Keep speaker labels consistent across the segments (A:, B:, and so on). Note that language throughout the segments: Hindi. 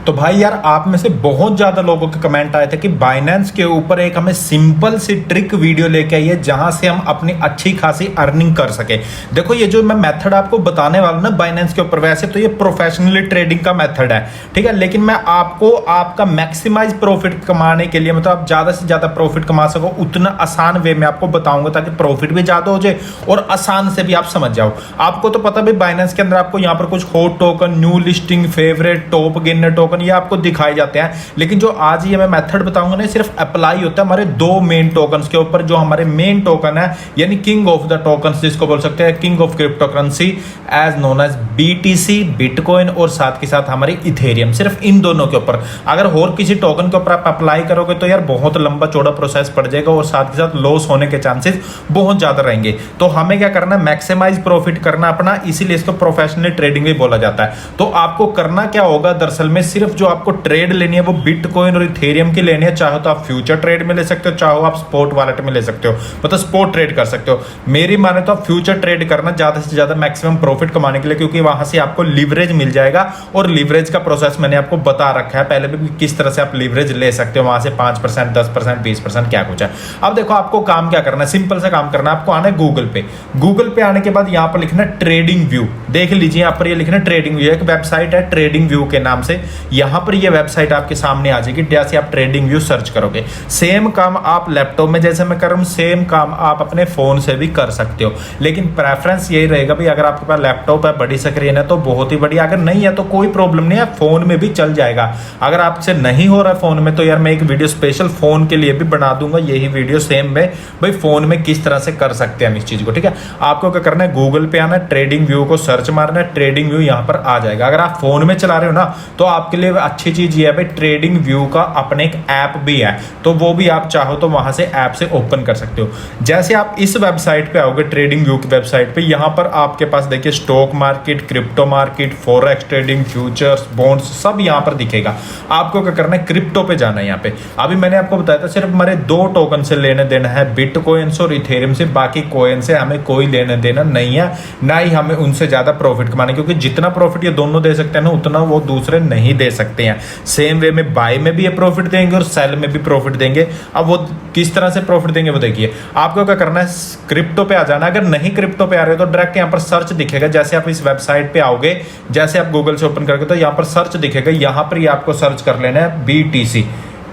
A: तो भाई यार, आप में से बहुत ज़्यादा लोगों के कमेंट आए थे कि बाइनेंस के ऊपर एक हमें सिंपल सी ट्रिक वीडियो लेके आइए जहां से हम अपनी अच्छी खासी अर्निंग कर सके। देखो, ये जो मैं मेथड आपको बताने वाला हूं ना बाइनेंस के ऊपर, वैसे तो ये प्रोफेशनली ट्रेडिंग का मेथड है, ठीक है, लेकिन मैं आपको आपका मैक्सिमाइज प्रॉफिट कमाने के लिए, मतलब आप ज़्यादा से ज़्यादा प्रॉफिट कमा सको उतना आसान वे में आपको बताऊंगा ताकि प्रॉफिट भी ज़्यादा हो जाए और आसान से भी आप समझ जाओ। आपको तो पता भी बाइनेंस के अंदर आपको यहाँ पर कुछ hot token, new listing, favourite, top gainer token ये आपको दिखाए जाते हैं, लेकिन जो आज ये मैं मेथड बताऊंगा ना सिर्फ अप्लाई होता है हमारे दो मेन टोकन्स के ऊपर, जो हमारे मेन टोकन है यानी किंग ऑफ द टोकन्स जिसको बोल सकते हैं, king of crypto currency as known as BTC, bitcoin और साथ के साथ हमारी इथेरियम। सिर्फ इन दोनों के ऊपर अगर और किसी टोकन के ऊपर आप अप्लाई करोगे तो यार बहुत लंबा चौड़ा प्रोसेस पड़ जाएगा और साथ के साथ लॉस होने के चांसेस बहुत ज्यादा रहेंगे। तो हमें क्या करना है, मैक्सिमाइज प्रॉफिट करना अपना, इसीलिए इसको प्रोफेशनल ट्रेडिंग भी बोला जाता है। तो आपको करना क्या होगा, दरअसल में सिर्फ जो आपको ट्रेड लेनी है वो बिटकॉइन और इथेरियम की लेनी है। चाहे तो आप फ्यूचर ट्रेड में ले सकते हो, चाहे आप स्पॉट वॉलेट में ले सकते हो, मतलब स्पॉट ट्रेड कर सकते हो। मेरी माने तो आप फ्यूचर ट्रेड करना ज्यादा से ज्यादा मैक्सिमम प्रॉफिट कमाने के लिए, क्योंकि वहां से आपको लीवरेज मिल जाएगा और लीवरेज का प्रोसेस मैंने आपको बता रखा है पहले भी, किस तरह से आप लीवरेज ले सकते हो वहां से 5%, 10%, 20% क्या कुछ है। अब देखो, आपको काम क्या करना है, सिंपल सा काम करना है, आपको आना है गूगल पे। गूगल पे आने के बाद यहाँ पर लिखना है ट्रेडिंग व्यू, देख लीजिए यहाँ पर ये लिखना है ट्रेडिंग व्यू, एक वेबसाइट है ट्रेडिंग व्यू के नाम से। यहाँ पर ये वेबसाइट आपके सामने आ जाएगी, जैसे आप ट्रेडिंग व्यू सर्च करोगे। सेम काम आप लैपटॉप में जैसे मैं कर रहा हूं, सेम काम आप अपने फोन से भी कर सकते हो, लेकिन प्रेफरेंस यही रहेगा भाई, अगर आपके पास लैपटॉप है, बड़ी स्क्रीन है तो बहुत ही बढ़िया, अगर नहीं है तो कोई प्रॉब्लम नहीं है, फोन में भी चल जाएगा। अगर आपसे नहीं हो रहा है फोन में तो यार मैं एक वीडियो स्पेशल फोन के लिए भी बना दूंगा, यही वीडियो सेम में भाई फोन में किस तरह से कर सकते हैं हम इस चीज को, ठीक है। आपको क्या करना है, गूगल पे आना है, ट्रेडिंग व्यू को सर्च मारना है, ट्रेडिंग व्यू यहाँ पर आ जाएगा। अगर आप फोन में चला रहे हो ना तो आपके लिए अच्छी चीज ये है भाई, ट्रेडिंग व्यू का अपने एक ऐप भी है, तो वो भी आप चाहो तो वहां से ऐप से ओपन कर सकते हो। जैसे आप इस वेबसाइट पे आओगे, ट्रेडिंग व्यू की वेबसाइट पे, यहां पर आपके पास देखिए stock market, crypto market, forex trading, futures, bonds सब यहां पर दिखेगा। आपको क्या करना है, क्रिप्टो पे जाना है। यहाँ पे अभी मैंने आपको बताया था सिर्फ हमारे दो टोकन से लेने देना है, बिटकॉइन और इथेरियम से, बाकी कॉइन से हमें कोई लेना देना नहीं है, ना ही हमें उनसे ज्यादा प्रॉफिट कमाना, क्योंकि जितना प्रॉफिट ये दोनों दे सकते हैं ना उतना वो दूसरे नहीं दे सकते हैं। सेम वे में बाय में भी ये प्रॉफिट देंगे और सेल में भी प्रॉफिट देंगे। अब वो किस तरह से प्रॉफिट देंगे वो देखिए। आपको क्या करना है, क्रिप्टो पे आ जाना। अगर नहीं क्रिप्टो पे आ रहे हो तो डायरेक्ट यहाँ पर सर्च दिखेगा, जैसे आप इस वेबसाइट पे आओगे, जैसे आप गूगल से ओपन करके तो यहाँ पर सर्च दिखेगा, यहाँ पर आपको सर्च कर लेना है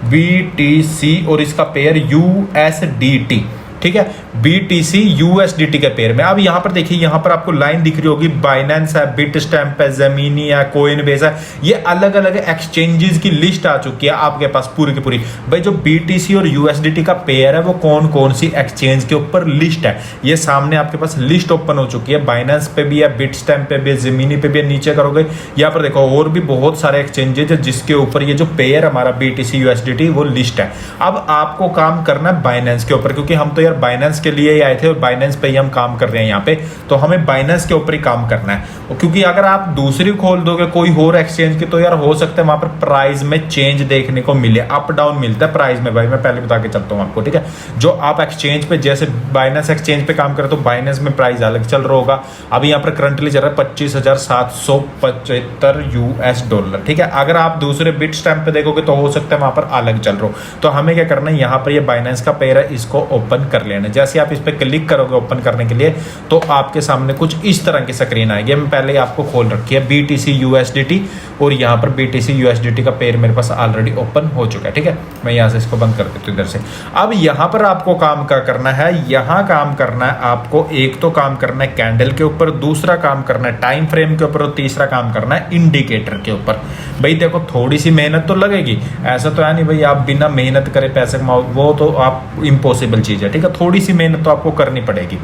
A: बीटीसी और इसका पेयर USDT, ठीक है, BTC USDT के पेयर में। अब यहाँ पर देखिए, यहाँ पर आपको लाइन दिख रही होगी, बाइनेंस है, बिटस्टैम्प है, ज़मीनी है, कोइनबेस है, ये अलग अलग एक्सचेंजेस की लिस्ट आ चुकी है आपके पास पूरी की पूरी। भाई जो BTC और USDT का पेयर है वो कौन कौन सी एक्सचेंज के ऊपर लिस्ट है, ये सामने आपके पास लिस्ट ओपन हो चुकी है। बाइनेंस पे भी है, बिटस्टैम्प पे भी है, ज़मीनी पे भी है। नीचे करोगे यहाँ पर देखो और भी बहुत सारे एक्सचेंजेज है जिसके ऊपर ये जो पेयर हमारा BTC USDT वो लिस्ट है। अब आपको काम करना है बाइनेंस के ऊपर, क्योंकि हम तो बाइनेंस के लिए ही आए थे और बाइनेंस पे ही हम काम कर रहे हैं यहाँ पे, तो हमें बाइनेंस के ऊपर ही काम करना है। क्योंकि अगर आप दूसरी खोल दोगे कोई और एक्सचेंज की तो यार हो सकता है वहां पर प्राइस में चेंज देखने को मिले, अप डाउन मिलता है प्राइस में। भाई मैं पहले बता के चलता हूँ आपको, ठीक है। जो आप एक्सचेंज पे जैसे बाइनेंस एक्सचेंज पे काम करें तो बाइनेंस में प्राइस अलग चल रहा होगा। अभी यहाँ पर करंटली चल रहा है 25,775 $US, ठीक है। अगर आप दूसरे बिटस्टैम्प पे देखोगे तो हो सकता है वहां पर अलग चल रहा हो। तो हमें क्या करना है, यहाँ पर ये बाइनेंस का पेयर है, इसको ओपन कर लेना। जैसे आप इस पे क्लिक करोगे ओपन करने के लिए तो आपके सामने कुछ इस तरह की स्क्रीन आएगी। मैं पहले आपको खोल रखी है BTC USDT और यहाँ पर BTC USDT का पेयर मेरे पास ऑलरेडी ओपन हो चुका है, ठीक है। मैं यहाँ से इसको बंद कर देता हूँ इधर से। अब यहाँ पर आपको काम क्या करना है, यहाँ काम करना है आपको, एक तो काम करना है कैंडल के ऊपर, दूसरा काम करना है टाइम फ्रेम के ऊपर और तीसरा काम करना है इंडिकेटर के ऊपर। भाई देखो थोड़ी सी मेहनत तो लगेगी, ऐसा तो है नहीं भाई आप बिना मेहनत करे पैसे कमाओ, वो तो आप इम्पॉसिबल चीज है, ठीक है। थोड़ी सी मेहनत तो आपको करनी पड़ेगी।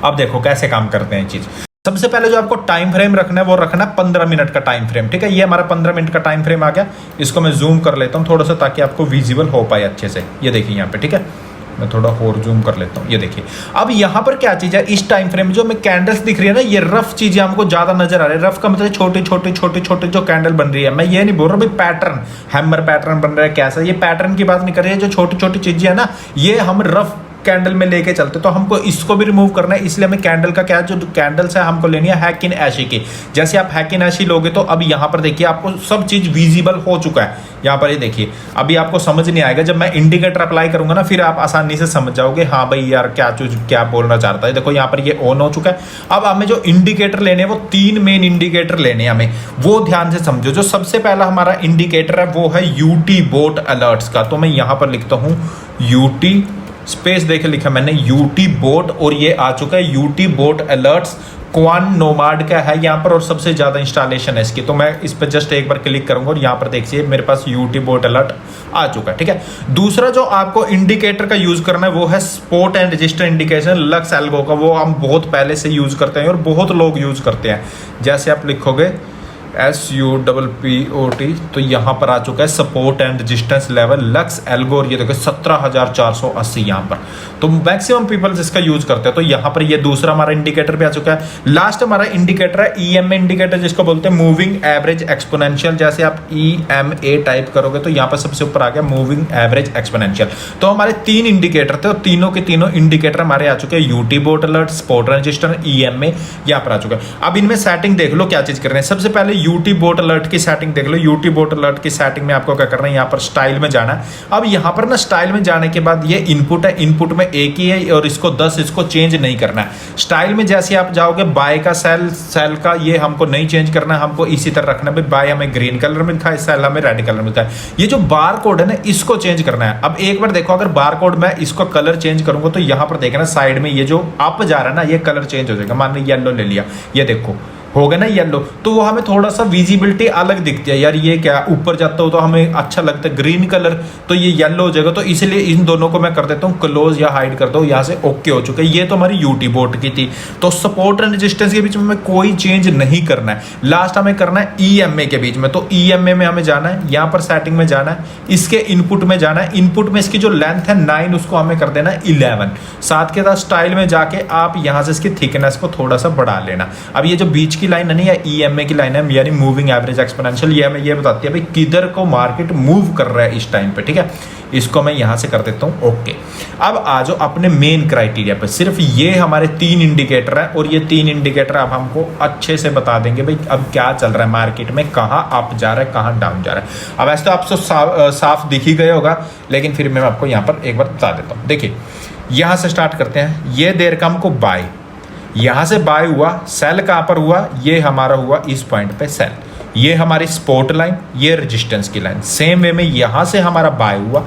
A: अब देखो कैसे काम करते हैं चीज। सबसे पहले जो आपको टाइम फ्रेम रखना है वो रखना है 15 मिनट का टाइम फ्रेम, ठीक है। ये हमारा 15 मिनट का टाइम फ्रेम आ गया। इसको मैं जूम कर लेता हूँ थोड़ा सा ताकि आपको विजिबल हो पाए अच्छे से। ये देखिए यहाँ पे, ठीक है, मैं थोड़ा और जूम कर लेता हूँ। ये देखिए अब यहाँ पर क्या चीज है, इस टाइम फ्रेम में जो हमें कैंडल्स दिख रही है ना, ये रफ चीजें हमको ज्यादा नजर आ रही है। रफ का मतलब छोटे छोटे छोटे छोटे जो कैंडल बन रही है। मैं ये नहीं बोल रहा भाई पैटर्न, हैमर पैटर्न बन रहा है कैसा, ये पैटर्न की बात नहीं कर रही है। जो छोटी छोटी चीजें है ना, ये हम रफ कैंडल में लेके चलते, तो हमको इसको भी रिमूव करना है। इसलिए हमें कैंडल का क्या, जो कैंडल्स है हमको लेनी है हैकिन ऐशी की। जैसे आप हैकिन ऐशी लोगे तो अब यहाँ पर देखिए आपको सब चीज विजिबल हो चुका है। यहाँ पर ये देखिए, अभी आपको समझ नहीं आएगा, जब मैं इंडिकेटर अप्लाई करूंगा ना फिर आप आसानी से समझ जाओगे हाँ भाई यार क्या चीज क्या बोलना चाहता है। देखो यहाँ पर ये ऑन हो चुका है। अब हमें जो इंडिकेटर लेने हैं वो 3 मेन इंडिकेटर लेने हैं हमें, वो ध्यान से समझो। जो सबसे पहला हमारा इंडिकेटर है वो है यूटी बोट अलर्ट्स का। तो मैं यहाँ पर लिखता हूँ यूटी स्पेस देखे लिखा मैंने यूटी बोट, और ये आ चुका है UT bot alerts Quant Nomad का है यहाँ पर, और सबसे ज्यादा इंस्टॉलेशन है इसकी। तो मैं इस पर जस्ट एक बार क्लिक करूंगा और यहाँ पर देखिए मेरे पास यूटी बोट अलर्ट आ चुका है। ठीक है, दूसरा जो आपको इंडिकेटर का यूज करना है वो है spot and register indication lux algo का। वो हम बहुत पहले से यूज करते हैं और बहुत लोग यूज करते हैं। जैसे आप लिखोगे SUPPOT तो यहाँ पर आ चुका है support and resistance level lux algo, और ये देखो 17,480 यहाँ पर। तो मैक्सिमम पीपल्स इसका यूज करते हैं। तो यहाँ पर ये दूसरा हमारा इंडिकेटर भी आ चुका है। लास्ट हमारा इंडिकेटर है EMA इंडिकेटर, जिसको बोलते हैं मूविंग एवरेज एक्सपोनेंशियल। जैसे आप EMA टाइप करोगे तो यहाँ पर सबसे ऊपर आ गया मूविंग एवरेज एक्सपोनेंशियल। तो हमारे 3 इंडिकेटर थे और तीनों के तीनों इंडिकेटर हमारे आ चुके हैं UT boat alert, spot register, EMA यहाँ पर आ चुका है। अब इनमें सेटिंग देख लो क्या चीज कर रहे हैं। सबसे पहले यूटी बोट अलर्ट की सेटिंग देख लो। यूटी बोट अलर्ट की सेटिंग में आपको क्या करना है, यहाँ पर स्टाइल में जाना है। अब यहाँ पर ना स्टाइल में जाने के बाद ये इनपुट है, इनपुट में एक ही है और इसको 10 इसको चेंज नहीं करना है। स्टाइल में जैसे आप जाओगे बाय का सेल का ये हमको नहीं चेंज करना है, हमको इसी तरह रखना है। बाय हमें ग्रीन कलर में दिखा, सेल हमें रेड कलर में दिखा। ये जो बार कोड है ना इसको चेंज करना है। अब एक बार देखो, अगर बार कोड में इसको कलर चेंज करूंगा तो यहाँ पर देखना साइड में ये जो अप जा रहा है ना ये कलर चेंज हो जाएगा। मान लो येलो ले लिया, ये देखो हो गया ना येलो, तो वो हमें थोड़ा सा विजिबिलिटी अलग दिखती है। यार ये क्या ऊपर जाता हो तो हमें अच्छा लगता है ग्रीन कलर, तो ये येलो हो जाएगा। तो इसलिए इन दोनों को मैं कर देता हूँ क्लोज या हाइड कर दो। यहाँ से ओके हो चुका है। ये तो हमारी यूटी बोट की थी। तो सपोर्ट एंड रेजिस्टेंस के बीच में कोई चेंज नहीं करना है। लास्ट हमें करना है EMA के बीच में। तो EMA में हमें जाना है, यहाँ पर सेटिंग में जाना है, इसके इनपुट में जाना है। इनपुट में इसकी जो लेंथ है 9 उसको हमें कर देना है 11। साथ के साथ स्टाइल में जाके आप यहाँ से इसकी थिकनेस को थोड़ा सा बढ़ा लेना। अब ये जो बीच की लाइन है नहीं, या EMA की लाइन है यानी मूविंग एवरेज एक्सपोनेंशियल, ये हमें ये बताती है भाई किधर को मार्केट मूव कर रहा है इस टाइम पे। ठीक है, इसको मैं यहां से कर देता हूं ओके। अब आ जाओ अपने मेन क्राइटेरिया पे। सिर्फ ये हमारे 3 इंडिकेटर है और ये 3 इंडिकेटर अब हमको अच्छे से बता देंगे भाई अब क्या चल रहा है मार्केट में, कहां अप जा रहा है कहां डाउन जा रहा है। अब ऐसे तो आपको साफ दिख ही गया होगा, लेकिन फिर मैं आपको यहां पर एक बार बता देता हूं। देखिए यहां से स्टार्ट करते हैं। ये देर का हमको बाय, यहां से बाय हुआ, सेल कहां पर हुआ, ये हमारा हुआ इस पॉइंट पे सेल। ये हमारी सपोर्ट लाइन, ये रेजिस्टेंस की लाइन। सेम वे में यहां से हमारा बाय हुआ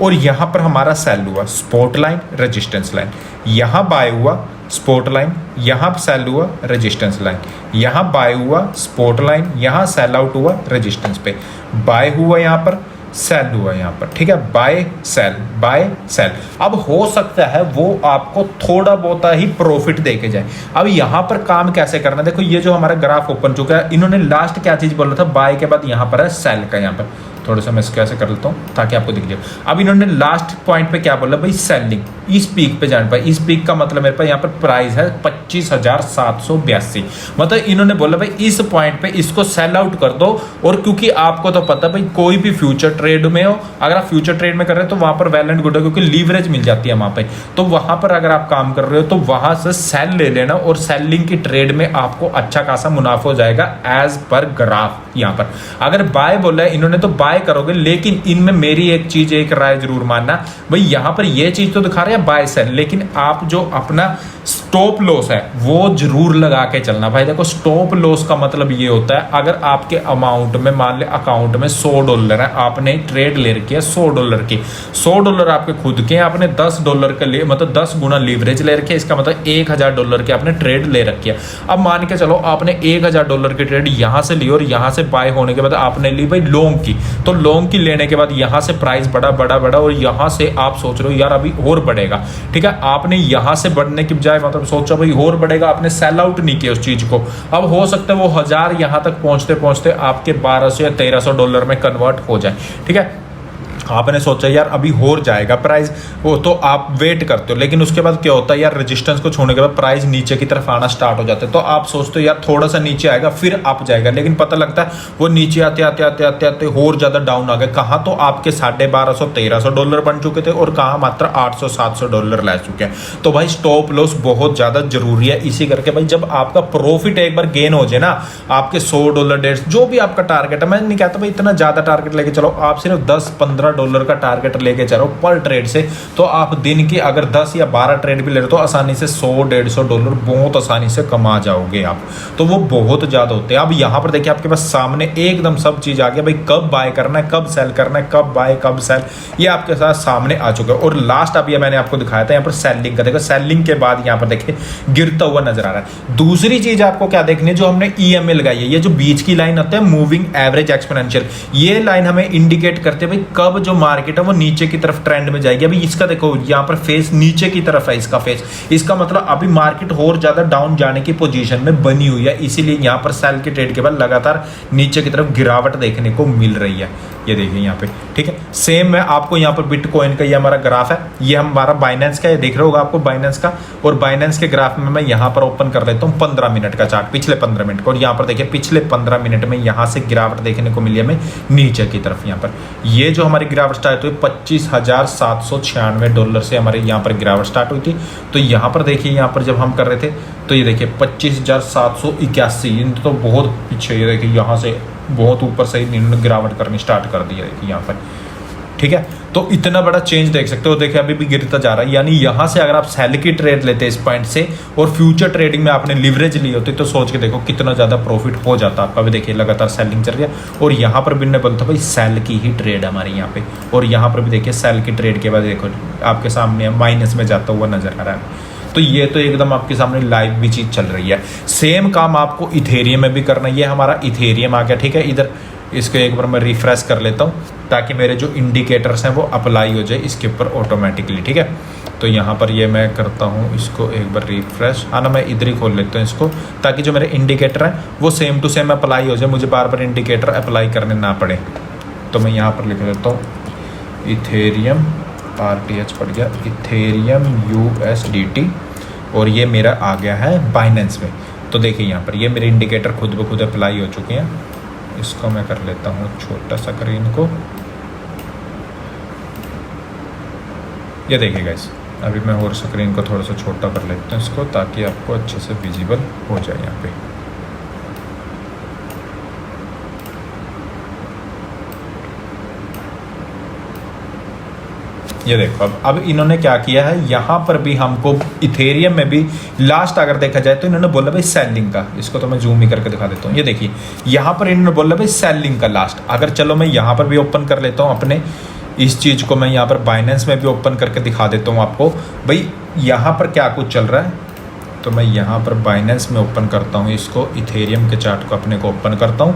A: और यहां पर हमारा सेल हुआ, सपोर्ट लाइन रेजिस्टेंस लाइन। यहां बाय हुआ सपोर्ट लाइन, यहां सेल हुआ रेजिस्टेंस लाइन, यहां बाय हुआ सपोर्ट लाइन, यहां सेल आउट हुआ रेजिस्टेंस पे, बाय हुआ यहां पर, सेल हुआ यहाँ पर। ठीक है, बाय सेल। अब हो सकता है वो आपको थोड़ा बहुत ही प्रॉफिट देके जाए। अब यहाँ पर काम कैसे करना है, देखो ये जो हमारा ग्राफ ओपन चुका है, इन्होंने लास्ट क्या चीज बोला था, बाय के बाद यहाँ पर है सेल का। यहाँ पर थोड़ा सा मैं इसको ऐसे कर लेता हूँ ताकि आपको दिख जाए। अब इन्होंने लास्ट पॉइंट पे क्या बोला भाई, सेलिंग। इस पीक पे जाने पर, इस पीक का मतलब मेरे पास यहाँ पर प्राइस है 25,782। मतलब इन्होंने बोला भाई इस पॉइंट पे इसको सेल आउट कर दो। और क्योंकि आपको तो पता भाई कोई भी फ्यूचर ट्रेड में हो, अगर आप फ्यूचर ट्रेड में कर रहे हो तो वहां पर वेल एंड गुड है, क्योंकि लीवरेज मिल जाती है वहां पे। तो वहां पर अगर आप काम कर रहे हो तो वहां से सेल ले लेना, और सेलिंग की ट्रेड में आपको अच्छा खासा मुनाफा हो जाएगा एज पर ग्राफ। यहाँ पर अगर बाय बोला है इन्होंने तो बाय करोगे, लेकिन इनमें मेरी एक चीज एक राय जरूर मानना भाई, यहाँ पर ये चीज तो दिखा रहे हैं बाय सेल, लेकिन आप जो अपना स्टॉप लॉस है वो जरूर लगा के चलना। भाई देखो स्टॉप लॉस का मतलब ये होता है अगर आपके अमाउंट में मान ले अकाउंट में $100 है, आपने ट्रेड ले रखी है $100 की, $100 आपके खुद के, आपने $10 के लिए मतलब 10 गुना लीवरेज ले रखी है, इसका मतलब $1,000 के आपने ट्रेड ले रखी है। अब मान के चलो आपने $1,000 की ट्रेड यहाँ से ली और यहाँ से बाय होने के बाद आपने ली भाई लॉन्ग की, तो लॉन्ग की लेने के बाद यहाँ से प्राइस बढ़ा और यहाँ से आप सोच रहे हो यार अभी और बढ़ेगा। ठीक है, आपने यहाँ से बढ़ने की बजाय मतलब सोचा भाई और बढ़ेगा, आपने सेल आउट नहीं किया उस चीज को। अब हो सकता है वो 1000 यहां तक पहुंचते पहुंचते आपके $1,200 या $1,300 में कन्वर्ट हो जाए। ठीक है, आपने सोचा यार अभी हो जाएगा प्राइस, वो तो आप वेट करते हो, लेकिन उसके बाद क्या होता है यार, रेजिस्टेंस को छोड़ने के बाद प्राइस नीचे की तरफ आना स्टार्ट हो जाता है। तो आप सोचते हो यार थोड़ा सा नीचे आएगा फिर अप जाएगा, लेकिन पता लगता है वो नीचे आते आते आते आते आते और ज़्यादा डाउन आ गए। कहाँ तो आपके $1250-1300 बन चुके थे और कहाँ मात्र $800-700 ले चुके हैं। तो भाई स्टॉप लॉस बहुत ज़्यादा जरूरी है। इसी करके भाई जब आपका प्रॉफिट एक बार गेन हो जाए ना, आपके $100 जो भी आपका टारगेट है, मैं नहीं कहता भाई इतना ज़्यादा टारगेट लेके चलो, आप सिर्फ $10-15 का टारगेट लेके चलो पर ट्रेड से, तो आप दिन की अगर 10 या 12 ट्रेड भी ले रहे हो तो आसानी से $100-150 बहुत आसानी से कमा जाओगे आप। तो वो बहुत ज़्यादा होते हैं। अब यहाँ पर देखिए आपके पास सामने एकदम सब चीज़ आ गया भाई, कब बाय करना है, कब सेल करना है, कब बाय कब सेल, ये आपके साथ सामने आ चुका है। और लास्ट अभी मैंने आपको दिखाया था यहाँ पर सेलिंग का, देखो सेलिंग के बाद यहाँ पर देखिए गिरता हुआ नजर आ रहा है। दूसरी चीज आपको क्या देखनी है, जो हमने EMA लगाई है, ये जो बीच की लाइन आती है मूविंग एवरेज एक्सपोनेंशियल, ये लाइन हमें इंडिकेट करते हैं भाई कब जो मार्केट है वो नीचे की तरफ ट्रेंड में जाएगी। अभी इसका देखो यहाँ पर फेस नीचे की तरफ है, इसका फेस, इसका मतलब अभी मार्केट और ज्यादा डाउन जाने की पोजीशन में बनी हुई है, इसीलिए यहाँ पर सेल के ट्रेड के बाद लगातार नीचे की तरफ गिरावट देखने को मिल रही है। ये देखिए यहाँ पे, ठीक है। सेम मैं आपको यहाँ पर बिटकॉइन का ये हमारा ग्राफ है, ये हमारा बाइनेंस का, ये देख रहे होगा आपको बाइनेंस का, और बाइनेंस के ग्राफ में मैं यहाँ पर ओपन कर लेता हूँ 15 मिनट का चार्ट, पिछले 15 मिनट का, और यहाँ पर देखिए पिछले 15 मिनट में यहाँ से गिरावट देखने को मिली हमें नीचे की तरफ। यहाँ पर ये जो हमारी गिरावट स्टार्ट हुई $25,796 से हमारे यहाँ पर गिरावट स्टार्ट हुई थी। तो यहाँ पर देखिए यहाँ पर जब हम कर रहे थे तो ये देखिए 25,781, तो बहुत पीछे, ये देखिए यहाँ से बहुत ऊपर से इन्होंने गिरावट करनी स्टार्ट कर दी है यहाँ पर, ठीक है। तो इतना बड़ा चेंज देख सकते हो, देखिए अभी भी गिरता जा रहा है। यानी यहाँ से अगर आप सेल की ट्रेड लेते इस पॉइंट से और फ्यूचर ट्रेडिंग में आपने लिवरेज ली होती तो सोच के देखो कितना ज़्यादा प्रॉफिट हो जाता आपका। भी देखिए लगातार सेलिंग चल रही है, और यहाँ पर भी ने बोलता भाई सेल की ही ट्रेड हमारी यहाँ पे, और यहाँ पर भी देखिए सेल की ट्रेड के बाद देखो आपके सामने माइनस में जाता हुआ नजर आ रहा है। तो ये तो एकदम आपके सामने लाइव भी चीज़ चल रही है। सेम काम आपको इथेरियम में भी करना है। ये हमारा इथेरियम आ गया, ठीक है। इधर इसको एक बार मैं रिफ्रेश कर लेता हूँ ताकि मेरे जो इंडिकेटर्स हैं वो अप्लाई हो जाए इसके ऊपर ऑटोमेटिकली, ठीक है। तो यहाँ पर ये मैं करता हूँ इसको एक बार रिफ्रेश, हाँ ना, मैं इधर ही खोल लेता हूँ इसको, ताकि जो मेरे इंडिकेटर हैं वो सेम टू सेम अप्लाई हो जाए, मुझे बार बार इंडिकेटर अप्लाई करने ना पड़े। तो मैं यहाँ पर लिख देता हूँ इथेरियम, RTH पड़ गया, इथेरियम USDT, और ये मेरा आ गया है बाइनेंस में। तो देखिए यहाँ पर ये मेरे इंडिकेटर खुद ब खुद अप्लाई हो चुके हैं। इसको मैं कर लेता हूँ छोटा सा स्क्रीन को, ये देखिए गाइस, अभी मैं और स्क्रीन को थोड़ा सा छोटा कर लेता हूँ इसको, ताकि आपको अच्छे से विजिबल हो जाए यहाँ पे। ये देखो अब इन्होंने क्या किया है, यहाँ पर भी हमको इथेरियम में भी लास्ट अगर देखा जाए तो इन्होंने बोला भाई सेलिंग का, इसको तो मैं जूम ही करके दिखा देता हूँ। ये देखिए यहाँ पर इन्होंने बोला भाई सेलिंग का लास्ट। अगर चलो मैं यहाँ पर भी ओपन कर लेता हूँ अपने इस चीज़ को, मैं यहाँ पर बाइनेंस में भी ओपन करके दिखा देता हूँ आपको भाई यहाँ पर क्या कुछ चल रहा है। तो मैं यहाँ पर बाइनेंस में ओपन करता हूँ इसको, इथेरियम के चार्ट को अपने को ओपन करता हूँ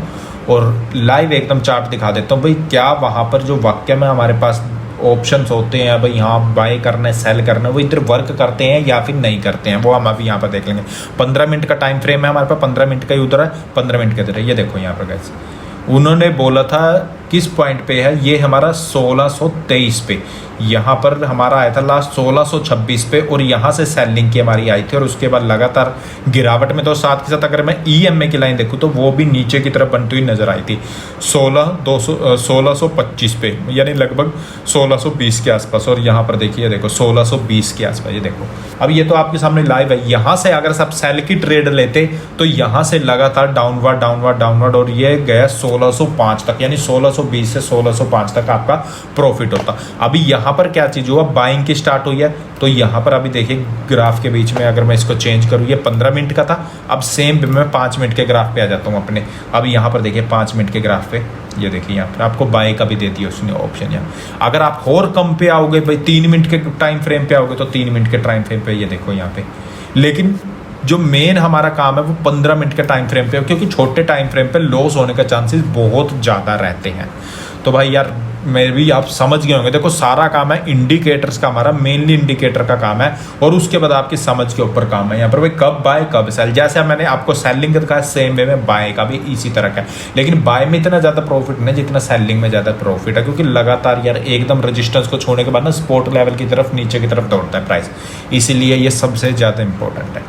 A: और लाइव एकदम चार्ट दिखा देता हूँ भाई क्या वहाँ पर जो वाक्य में हमारे पास ऑप्शंस होते हैं भाई यहाँ बाय करना है सेल करना है, वो इधर वर्क करते हैं या फिर नहीं करते हैं, वो हम अभी यहाँ पर देख लेंगे। 15 मिनट का टाइम फ्रेम है हमारे पास, 15 मिनट का ही उधर है, 15 मिनट के इधर है। ये देखो यहाँ पर गाइस उन्होंने बोला था किस पॉइंट पे है, ये हमारा 1623 पे, यहाँ पर हमारा आया था लास्ट 1626 पे, और यहाँ से सेलिंग की हमारी आई थी, और उसके बाद लगातार गिरावट में। तो साथ के साथ अगर मैं EMA की लाइन देखूँ तो वो भी नीचे की तरफ बनती हुई नजर आई थी 1625 पे, यानी लगभग 1620 के आसपास, और यहाँ पर देखिए देखो 1620 के आसपास। ये देखो अब ये तो आपके सामने लाइव है। यहाँ से अगर सब सेल की ट्रेड लेते तो यहाँ से लगातार डाउनवर्ड डाउनवर्ड डाउनवर्ड, और ये गया 1605 तक, यानी 1620 से 1605 तक आपका प्रॉफिट होता। अभी यहाँ पर क्या चीज़ हुआ, बाइंग की स्टार्ट हुई है। तो यहाँ पर अभी देखिए ग्राफ के बीच में अगर मैं इसको चेंज करूँ, ये 15 मिनट का था, अब सेम मैं 5 मिनट के ग्राफ पे आ जाता हूँ अपने। अब यहाँ पर देखिए 5 मिनट के ग्राफ पे, ये देखिए यहाँ पर आपको बाय का भी दे दिया उसने ऑप्शन। यहाँ अगर आप और कम पे आओगे भाई 3 मिनट के टाइम फ्रेम पे आओगे तो 3 मिनट के टाइम फ्रेम पे, ये देखो यहाँ पे। लेकिन जो मेन हमारा काम है वो 15 मिनट के टाइम फ्रेम पे, क्योंकि छोटे टाइम फ्रेम पे लॉस होने का चांसेस बहुत ज़्यादा रहते हैं। तो भाई यार में भी आप समझ गए होंगे। देखो सारा काम है इंडिकेटर्स का, हमारा मेनली इंडिकेटर का काम है, और उसके बाद आपकी समझ के ऊपर काम है यहाँ पर भाई कब बाय कब सेल। जैसे मैंने आपको सेलिंग का दिखाया, सेम वे में बाय का भी इसी तरह का है, लेकिन बाय में इतना ज़्यादा प्रॉफिट नहीं जितना सेलिंग में ज़्यादा प्रॉफिट है, क्योंकि लगातार यार एकदम रजिस्टेंस को छोड़ने के बाद ना सपोर्ट लेवल की तरफ नीचे की तरफ दौड़ता है प्राइस, इसीलिए ये सबसे ज़्यादा इंपॉर्टेंट है।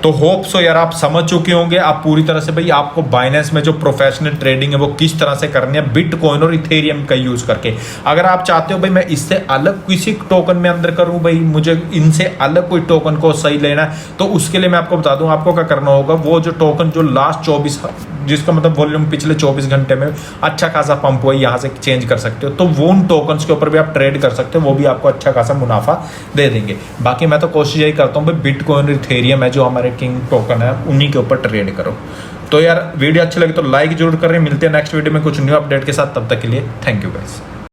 A: तो होप सो यार आप समझ चुके होंगे आप पूरी तरह से भाई आपको बाइनेंस में जो प्रोफेशनल ट्रेडिंग है वो किस तरह से करनी है बिटकॉइन और इथेरियम का यूज करके। अगर आप चाहते हो भाई मैं इससे अलग किसी टोकन में अंदर करूं, भाई मुझे इनसे अलग कोई टोकन को सही लेना है, तो उसके लिए मैं आपको बता दूं आपको क्या करना होगा। वो जो टोकन जो लास्ट 24 जिसका मतलब वॉल्यूम पिछले 24 घंटे में अच्छा खासा पंप हुआ, यहाँ से चेंज कर सकते हो, तो वो उन टोकन्स के ऊपर भी आप ट्रेड कर सकते हो, वो भी आपको अच्छा खासा मुनाफा दे देंगे। बाकी मैं तो कोशिश यही करता हूँ भाई बिटकॉइन इथेरियम है जो हमारे किंग टोकन है उन्हीं के ऊपर ट्रेड करो। तो यार वीडियो अच्छी लगी तो लाइक जरूर करें। मिलते हैं नेक्स्ट वीडियो में कुछ न्यू अपडेट के साथ, तब तक के लिए थैंक यू गाइस।